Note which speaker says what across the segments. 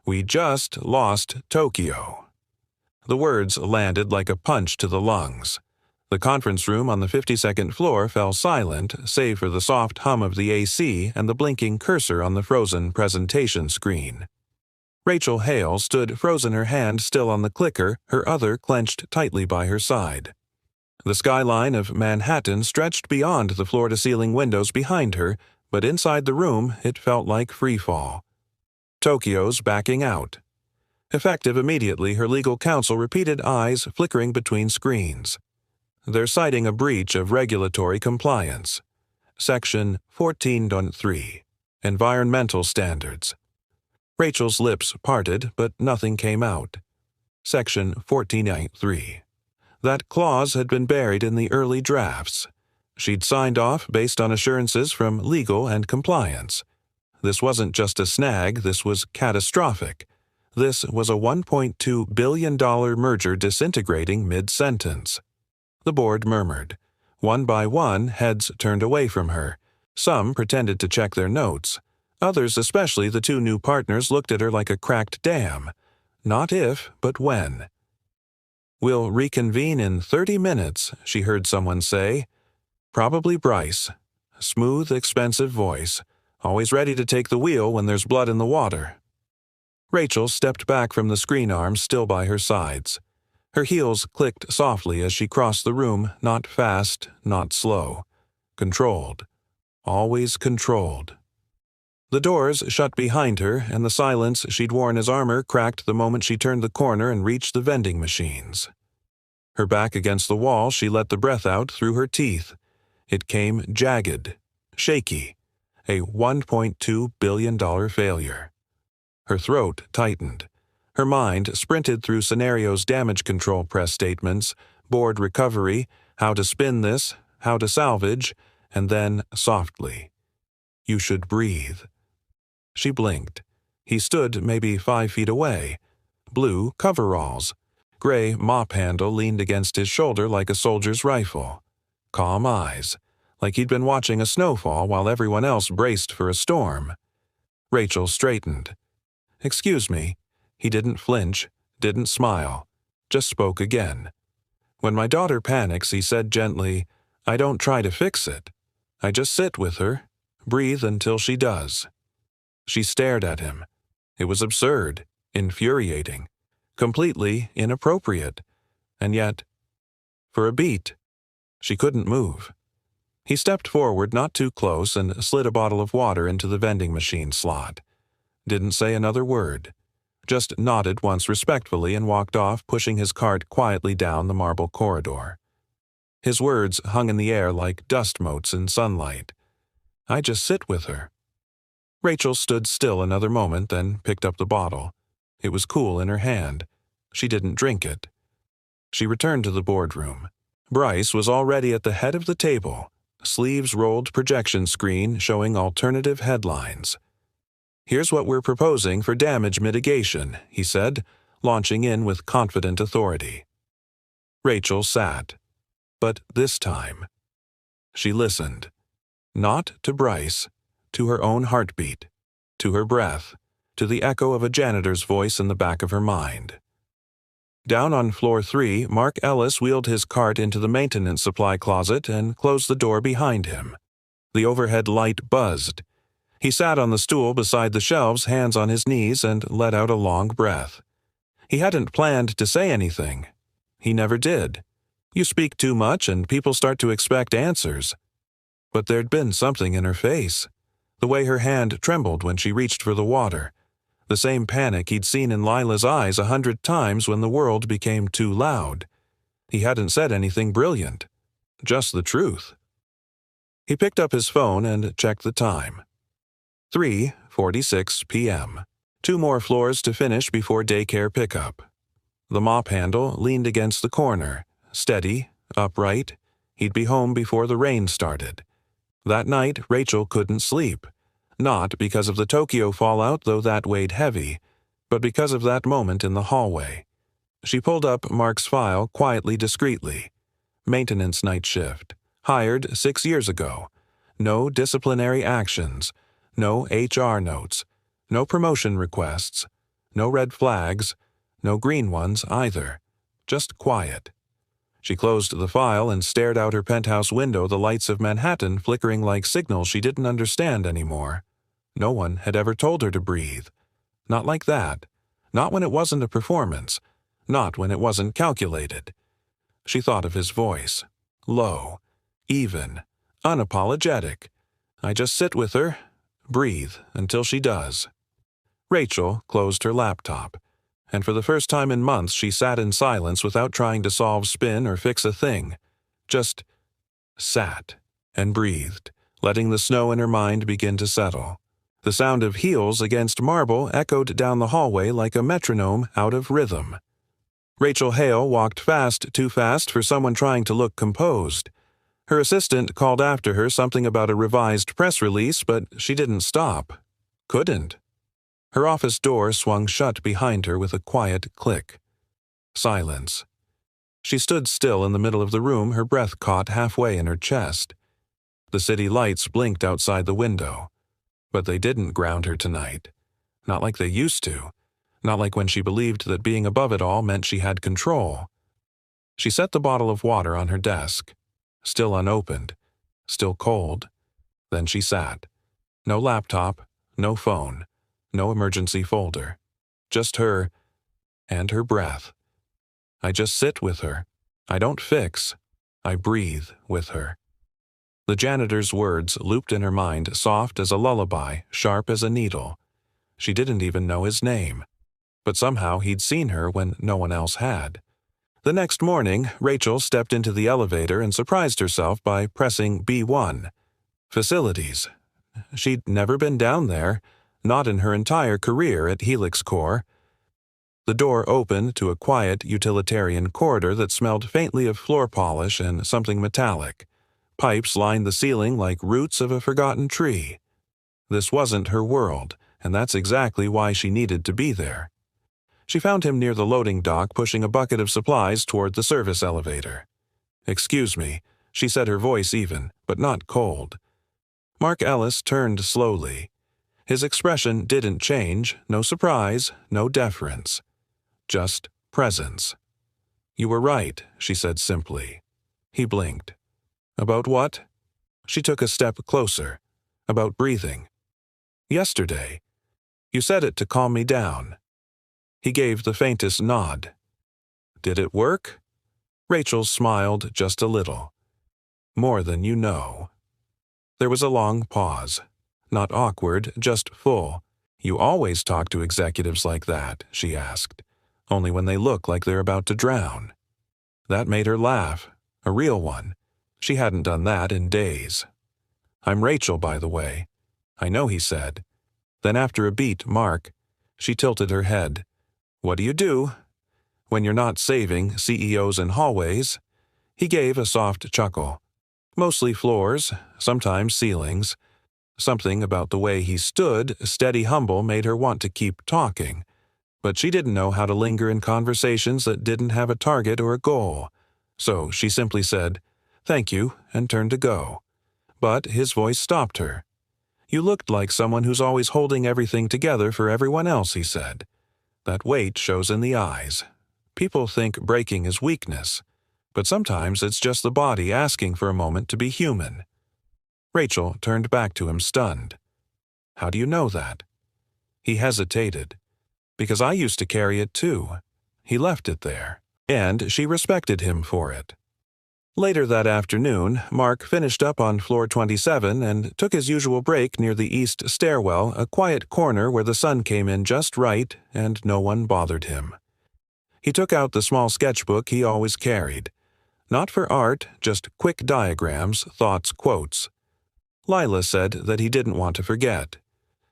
Speaker 1: We just lost Tokyo. The words landed like a punch to the lungs. The conference room on the 52nd floor fell silent, save for the soft hum of the AC and the blinking cursor on the frozen presentation screen. Rachel Hale stood frozen, her hand still on the clicker, her other clenched tightly by her side. The skyline of Manhattan stretched beyond the floor-to-ceiling windows behind her, but inside the room it felt like freefall. Tokyo's backing out. Effective immediately, her legal counsel repeated, eyes flickering between screens. They're citing a breach of regulatory compliance. Section 14.3. Environmental Standards. Rachel's lips parted, but nothing came out. Section 14.3. That clause had been buried in the early drafts. She'd signed off based on assurances from legal and compliance. This wasn't just a snag, this was catastrophic. This was a $1.2 billion merger disintegrating mid-sentence. The board murmured. One by one, heads turned away from her. Some pretended to check their notes. Others, especially the two new partners, looked at her like a cracked dam. Not if, but when. "We'll reconvene in 30 minutes, she heard someone say. Probably Bryce. Smooth, expensive voice. Always ready to take the wheel when there's blood in the water. Rachel stepped back from the screen arms still by her sides. Her heels clicked softly as she crossed the room, not fast, not slow. Controlled. Always controlled. The doors shut behind her, and the silence she'd worn as armor cracked the moment she turned the corner and reached the vending machines. Her back against the wall, she let the breath out through her teeth. It came jagged, shaky, a $1.2 billion failure. Her throat tightened. Her mind sprinted through scenarios, damage control press statements, board recovery, how to spin this, how to salvage, and then softly. You should breathe. She blinked. He stood maybe 5 feet away. Blue coveralls. Gray mop handle leaned against his shoulder like a soldier's rifle. Calm eyes, like he'd been watching a snowfall while everyone else braced for a storm. Rachel straightened. "Excuse me." He didn't flinch, didn't smile, just spoke again. "When my daughter panics," he said gently, "I don't try to fix it. I just sit with her, breathe until she does." She stared at him. It was absurd, infuriating, completely inappropriate, and yet, for a beat, she couldn't move. He stepped forward not too close and slid a bottle of water into the vending machine slot. Didn't say another word. Just nodded once respectfully and walked off, pushing his cart quietly down the marble corridor. His words hung in the air like dust motes in sunlight. I just sit with her. Rachel stood still another moment, then picked up the bottle. It was cool in her hand. She didn't drink it. She returned to the boardroom. Bryce was already at the head of the table, sleeves rolled projection screen showing alternative headlines. "Here's what we're proposing for damage mitigation," he said, launching in with confident authority. Rachel sat. But this time, she listened. Not to Bryce, to her own heartbeat, to her breath, to the echo of a janitor's voice in the back of her mind. Down on floor 3, Mark Ellis wheeled his cart into the maintenance supply closet and closed the door behind him. The overhead light buzzed. He sat on the stool beside the shelves, hands on his knees, and let out a long breath. He hadn't planned to say anything. He never did. You speak too much and people start to expect answers. But there'd been something in her face. The way her hand trembled when she reached for the water. The same panic he'd seen in Lila's eyes 100 times when the world became too loud. He hadn't said anything brilliant. Just the truth. He picked up his phone and checked the time. 3:46 p.m. 2 more floors to finish before daycare pickup. The mop handle leaned against the corner, steady, upright. He'd be home before the rain started. That night, Rachel couldn't sleep. Not because of the Tokyo fallout, though that weighed heavy, but because of that moment in the hallway. She pulled up Mark's file quietly, discreetly. Maintenance night shift. Hired 6 years ago. No disciplinary actions. No HR notes. No promotion requests. No red flags, no green ones either. Just quiet. She closed the file and stared out her penthouse window, the lights of Manhattan flickering like signals she didn't understand anymore. No one had ever told her to breathe. Not like that. Not when it wasn't a performance. Not when it wasn't calculated. She thought of his voice. Low. Even. Unapologetic. I just sit with her. Breathe until she does. Rachel closed her laptop. And for the first time in months she sat in silence without trying to solve, spin, or fix a thing. Just sat and breathed, letting the snow in her mind begin to settle. The sound of heels against marble echoed down the hallway like a metronome out of rhythm. Rachel Hale walked fast, too fast for someone trying to look composed. Her assistant called after her something about a revised press release, but she didn't stop. Couldn't. Her office door swung shut behind her with a quiet click. Silence. She stood still in the middle of the room, her breath caught halfway in her chest. The city lights blinked outside the window. But they didn't ground her tonight. Not like they used to. Not like when she believed that being above it all meant she had control. She set the bottle of water on her desk. Still unopened. Still cold. Then she sat. No laptop. No phone. No emergency folder. Just her and her breath. I just sit with her. I don't fix. I breathe with her. The janitor's words looped in her mind, soft as a lullaby, sharp as a needle. She didn't even know his name. But somehow he'd seen her when no one else had. The next morning, Rachel stepped into the elevator and surprised herself by pressing B1. Facilities. She'd never been down there, not in her entire career at Helix Corps. The door opened to a quiet utilitarian corridor that smelled faintly of floor polish and something metallic. Pipes lined the ceiling like roots of a forgotten tree. This wasn't her world, and that's exactly why she needed to be there. She found him near the loading dock pushing a bucket of supplies toward the service elevator. "Excuse me," she said, her voice even, but not cold. Mark Ellis turned slowly. His expression didn't change, no surprise, no deference. Just presence. "You were right," she said simply. He blinked. "About what?" She took a step closer. "About breathing." "Yesterday. You said it to calm me down." He gave the faintest nod. "Did it work?" Rachel smiled just a little. "More than you know." There was a long pause. Not awkward, just full. "You always talk to executives like that?" she asked. "Only when they look like they're about to drown." That made her laugh. A real one. She hadn't done that in days. "I'm Rachel, by the way." "I know," he said. Then after a beat, Mark. She tilted her head. "What do you do?" "When you're not saving CEOs in hallways." He gave a soft chuckle. "Mostly floors, sometimes ceilings." Something about the way he stood, steady, humble, made her want to keep talking. But she didn't know how to linger in conversations that didn't have a target or a goal. So she simply said, "Thank you," and turned to go. But his voice stopped her. "You looked like someone who's always holding everything together for everyone else," he said. "That weight shows in the eyes. People think breaking is weakness. But sometimes it's just the body asking for a moment to be human." Rachel turned back to him, stunned. "How do you know that?" He hesitated. "Because I used to carry it too." He left it there. And she respected him for it. Later that afternoon, Mark finished up on floor 27 and took his usual break near the east stairwell, a quiet corner where the sun came in just right and no one bothered him. He took out the small sketchbook he always carried. Not for art, just quick diagrams, thoughts, quotes. Lila said that he didn't want to forget.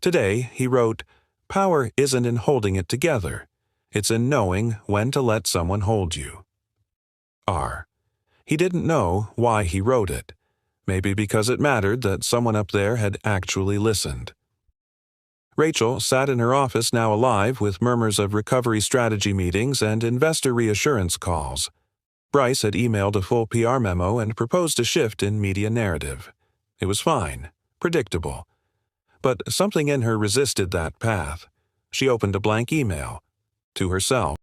Speaker 1: Today, he wrote, "Power isn't in holding it together. It's in knowing when to let someone hold you." R. He didn't know why he wrote it. Maybe because it mattered that someone up there had actually listened. Rachel sat in her office, now alive with murmurs of recovery strategy meetings and investor reassurance calls. Bryce had emailed a full PR memo and proposed a shift in media narrative. It was fine, predictable. But something in her resisted that path. She opened a blank email. To herself.